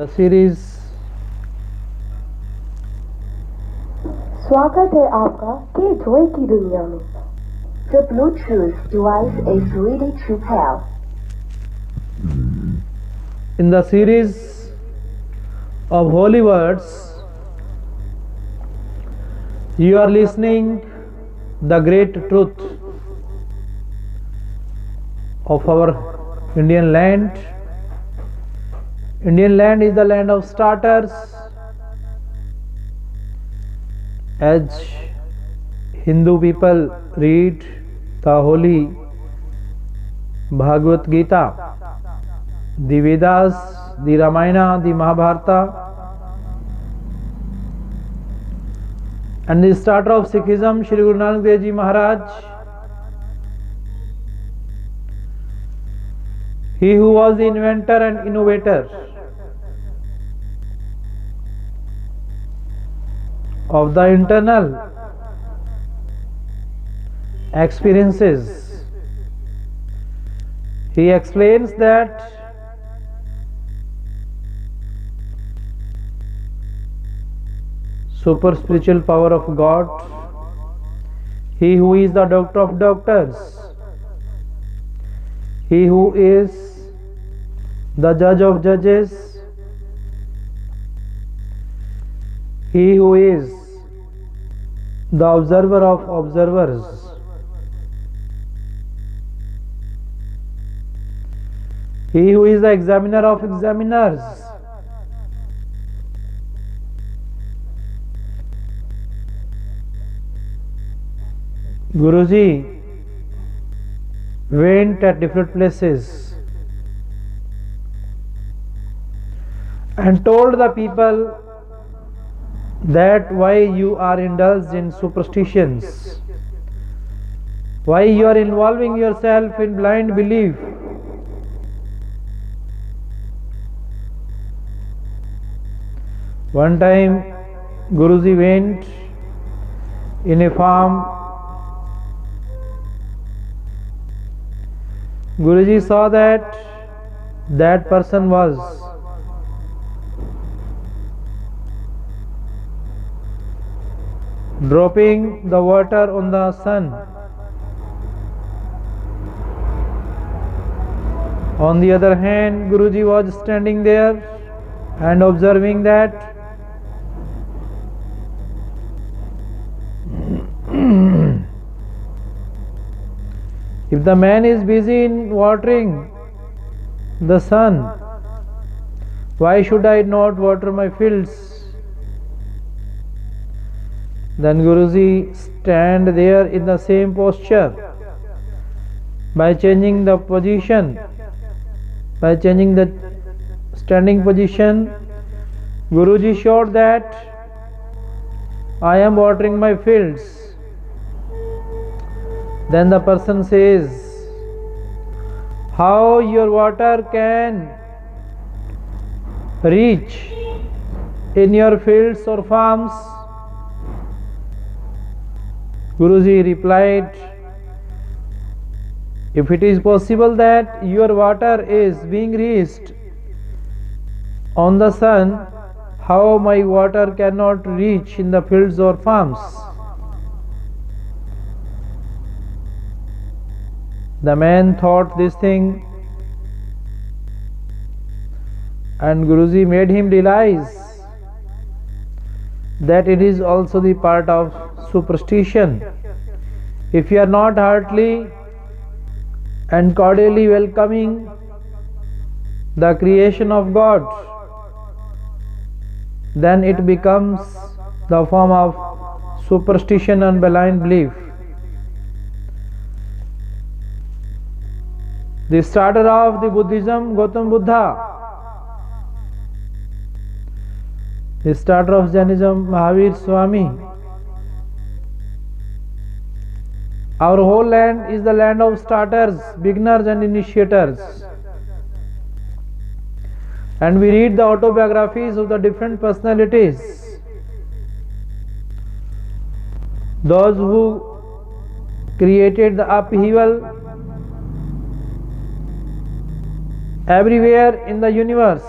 The series स्वागत है आपका के ड्रॉय की दुनिया में. The Bluetooth device is ready to pair. in the series of holy words you are listening the great truth of our Indian land. Indian land is the land of starters, as Hindu people read the holy Bhagavad Gita, the Vedas, the Ramayana, the Mahabharata, and the starter of Sikhism, Shri Guru Nanak Dev Ji Maharaj, he who was the inventor and innovator of the internal experiences. He explains that super spiritual power of God, he who is the doctor of doctors, he who is the judge of judges, he who is the observer of observers, he who is the examiner of examiners, Guruji went at different places and told the people that why you are indulged in superstitions, why you are involving yourself in blind belief. One time Guruji went in a farm. Guruji saw that person was dropping the water on the sun. On the other hand, Guruji was standing there and observing that if the man is busy in watering the sun, why should I not water my fields? Then Guruji stand there in the same posture. By changing the position, by changing the standing position, Guruji showed that I am watering my fields. Then the person says, how your water can reach in your fields or farms? Guruji replied, if it is possible that your water is being reached on the sun, how my water cannot reach in the fields or farms? The man thought this thing, and Guruji made him realize that it is also the part of superstition. If you are not heartily and cordially welcoming the creation of God, then it becomes the form of superstition and blind belief. The starter of the Buddhism, Gautam Buddha. The starter of Jainism, Mahavir Swami. Our whole land is the land of starters, beginners and initiators. And we read the autobiographies of the different personalities. Those who created the upheaval everywhere in the universe.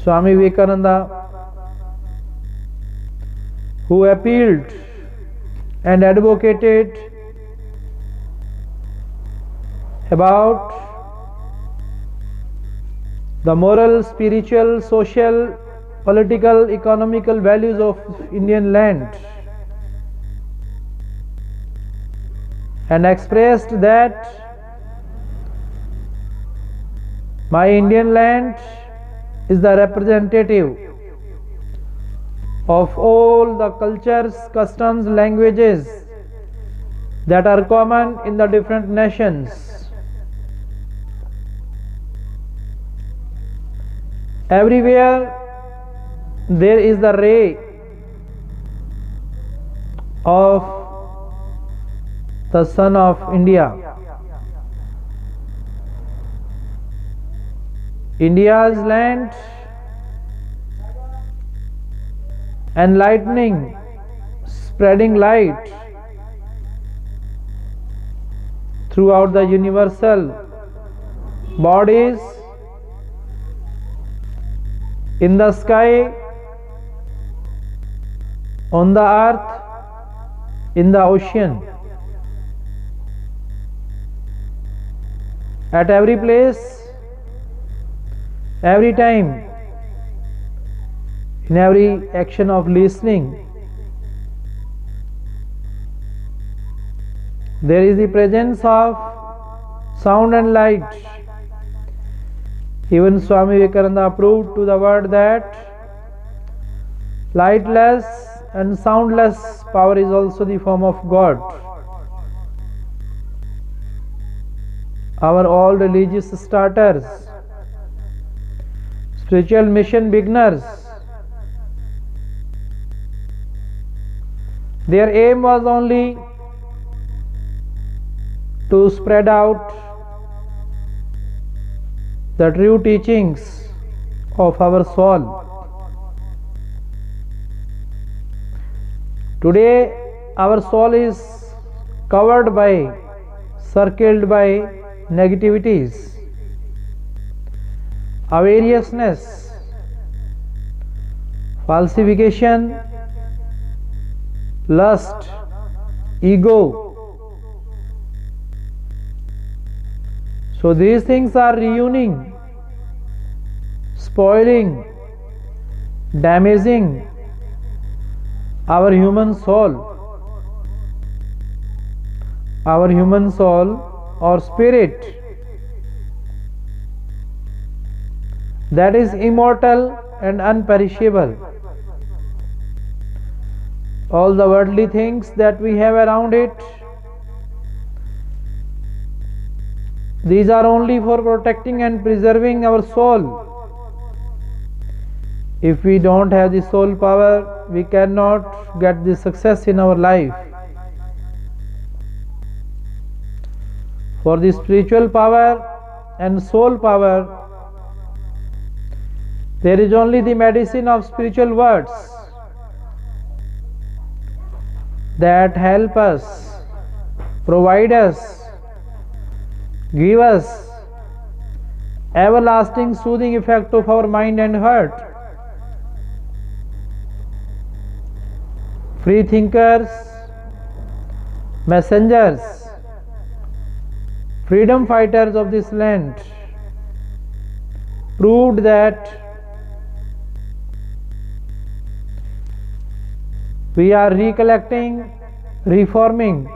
Swami Vivekananda, who appealed and advocated about the moral, spiritual, social, political, economical values of Indian land, and expressed that my Indian land is the representative of all the cultures, customs, languages that are common in the different nations. Everywhere there is the ray of the sun of India. India's land enlightening, spreading light throughout the universal bodies in the sky, on the earth, in the ocean. At every place, every time, in every action of listening, there is the presence of sound and light. Even Swami Vivekananda approved to the word that lightless and soundless power is also the form of God. Our all religious starters, spiritual mission beginners, their aim was only to spread out the true teachings of our soul. Today our soul is covered by, circled by negativities, avariciousness, falsification, lust, ego. So these things are ruining, spoiling, damaging our human soul. Our human soul or spirit that is immortal and unperishable. All the worldly things that we have around it, these are only for protecting and preserving our soul. If we don't have the soul power, we cannot get the success in our life. For the spiritual power and soul power, there is only the medicine of spiritual words that help us, provide us, give us everlasting soothing effect of our mind and heart. Free thinkers, messengers, freedom fighters of this land proved that we are recollecting, reforming,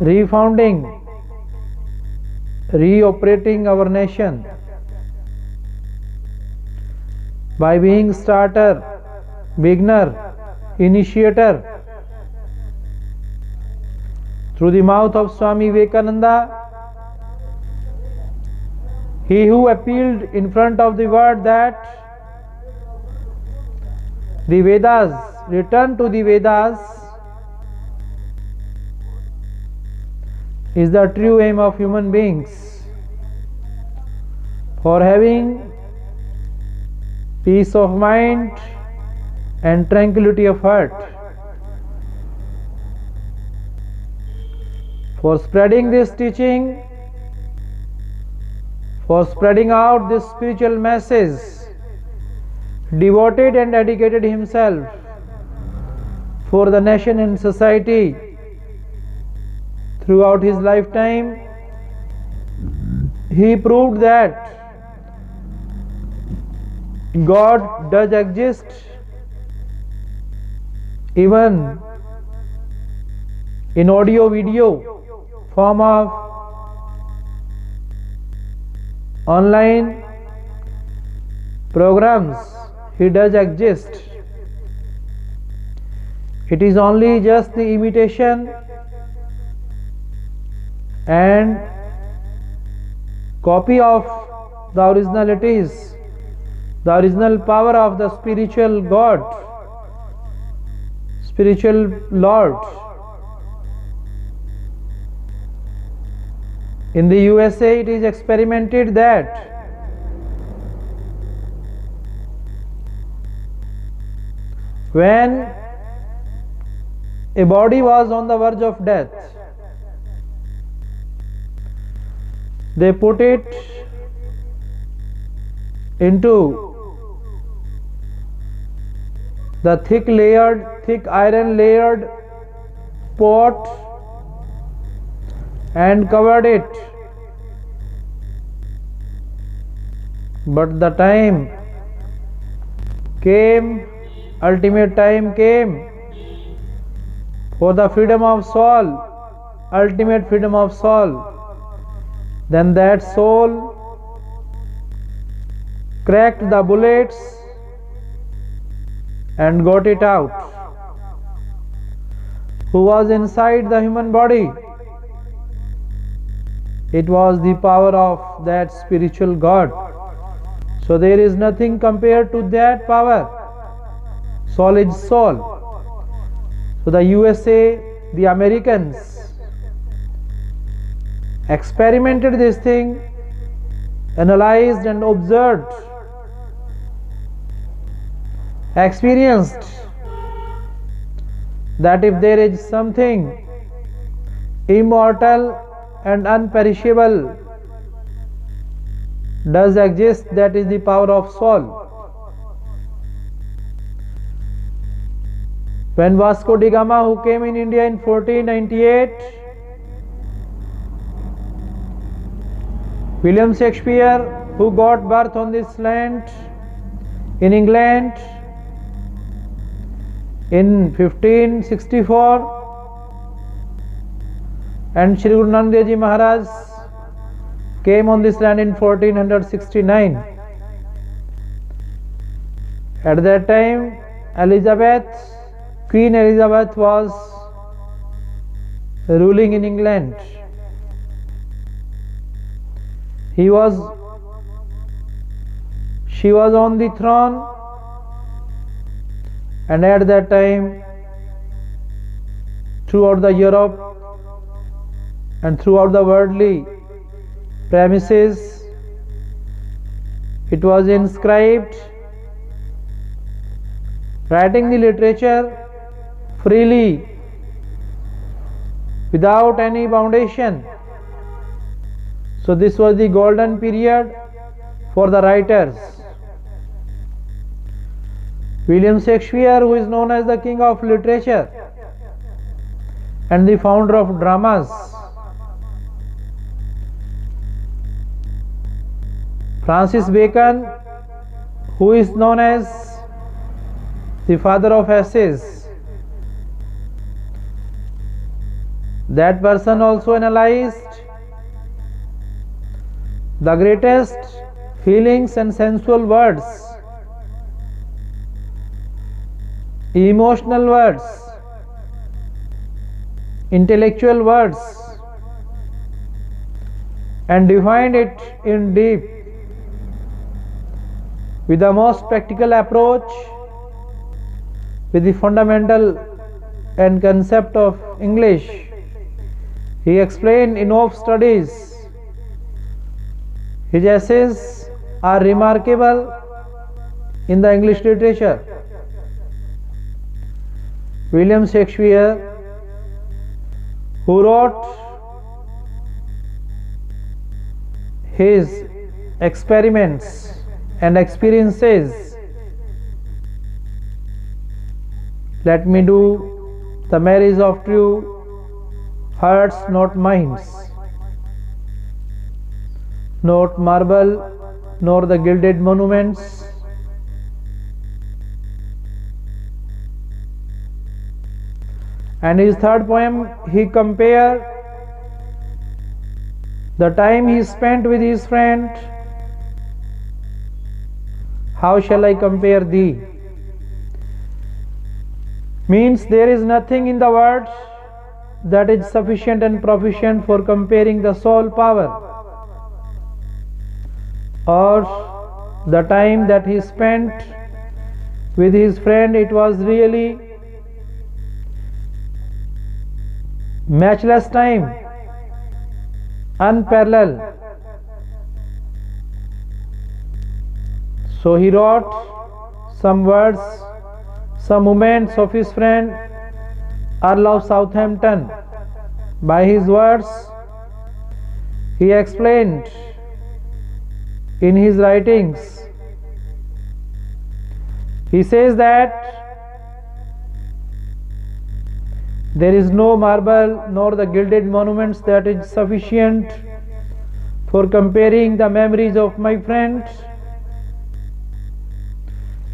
refounding, reoperating our nation by being starter, beginner, initiator. Through the mouth of Swami Vivekananda, he who appealed in front of the world that the Vedas, return to the Vedas, is the true aim of human beings for having peace of mind and tranquility of heart, for spreading this teaching, for spreading out this spiritual message devoted and dedicated himself for the nation and society throughout his lifetime. He proved that God does exist even in audio video form of online programs. He does exist. It is only just the imitation and copy of the originalities, the original power of the spiritual God, spiritual Lord. In the USA, it is experimented that when a body was on the verge of death, they put it into the thick iron layered pot and covered it. But the time came, ultimate time came for the freedom of soul, ultimate freedom of soul. Then that soul cracked the bullets and got it out. Who was inside the human body? It was the power of that spiritual God. So there is nothing compared to that power. Soul is soul. So the USA, the Americans experimented this thing, analyzed and observed, experienced that if there is something immortal and unperishable does exist, that is the power of soul. When Vasco da Gama, who came in India in 1498, William Shakespeare, who got birth on this land in England in 1564, and Shri Guru Nanak Dev Ji Maharaj came on this land in 1469. At that time, Queen Elizabeth was ruling in England. She was on the throne, and at that time, throughout the Europe and throughout the worldly premises, it was inscribed, writing the literature freely without any foundation. So this was the golden period for the writers. William Shakespeare, who is known as the king of literature and the founder of dramas, Francis Bacon, who is known as the father of essays, that person also analyzed the greatest feelings and sensual words, emotional words, intellectual words, and defined it in deep with the most practical approach, with the fundamental and concept of English. He explained enough studies. His essays are remarkable in the English literature. William Shakespeare, who wrote his experiments and experiences Let me do the marriage of true hearts, not minds, not marble, nor the gilded monuments. And his third poem, he compared the time he spent with his friend. How shall I compare thee? Means there is nothing in the world that is sufficient and proficient for comparing the soul power or the time that he spent with his friend. It was really matchless time, unparalleled. So he wrote some words, some moments of his friend Earl of Southampton. By his words, he explained in his writings. He says that there is no marble nor the gilded monuments that is sufficient for comparing the memories of my friend.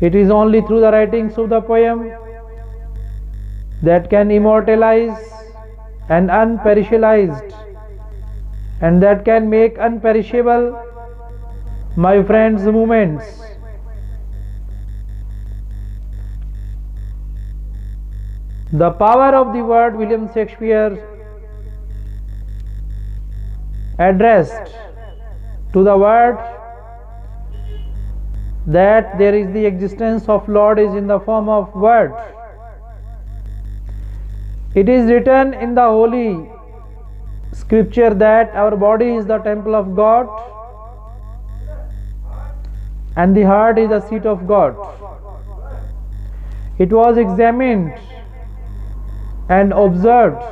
It is only through the writings of the poem that can immortalize and unperishalized, and that can make unperishable my friend's moments. The power of the word William Shakespeare addressed to the word that there is the existence of Lord is in the form of word. It is written in the Holy Scripture that our body is the temple of God and the heart is the seat of God. It was examined and observed